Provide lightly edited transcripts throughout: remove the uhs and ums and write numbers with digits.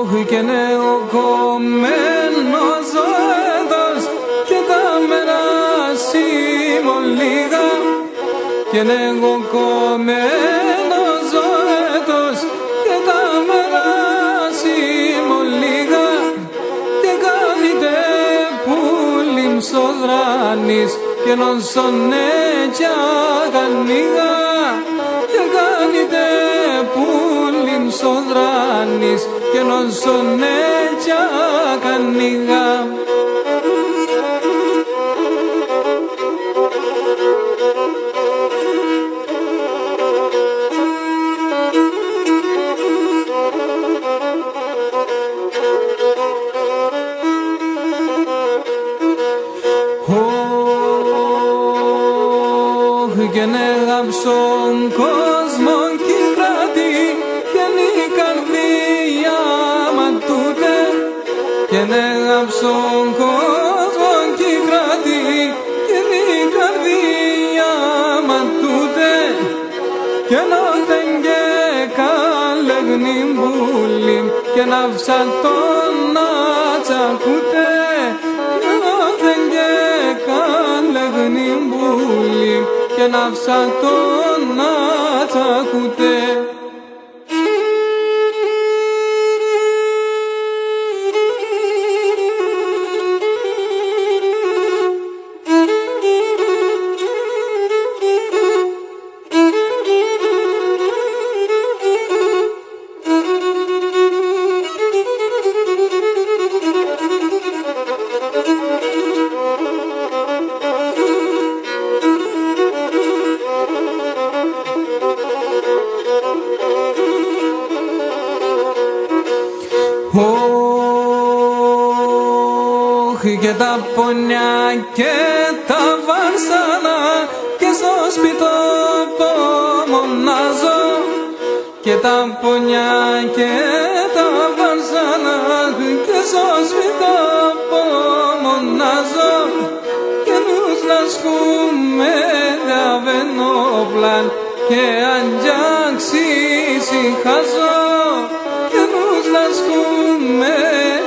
και νεοκομμένος ο έτος και τα μεράσι μολίγα και νεοκομμένος ο έτος και τα μεράσι μολίγα και κάνετε πουλιμ σοδράνης και νοσονέ κι αγανίγα και κάνετε πουλιμ σοδράνης και νοσονέ κι αγανίγα. Και νεγαψον κόσμο κι κρατή και η καρδία μα τούτε και νεγαψον κόσμο κι κρατή και η καρδία μα τούτε και νόθεν και καλεγνή μπουλή και να ψαλτών να τσακούτε και νόθεν και καλεγνή μπουλή και να ψαλτών να τσακούτε. Και τα πονιά και τα βάρσανα και στο σπιτό μονάζω και τα πονιά και τα βάρσανα και στο σπιτό μονάζω και νους λασκούμε δαβενόπλαν και αντιάξεις χάζω και νους λασκούμε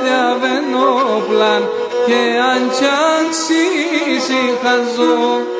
δαβενόπλαν και αν τσάξεις χαζό.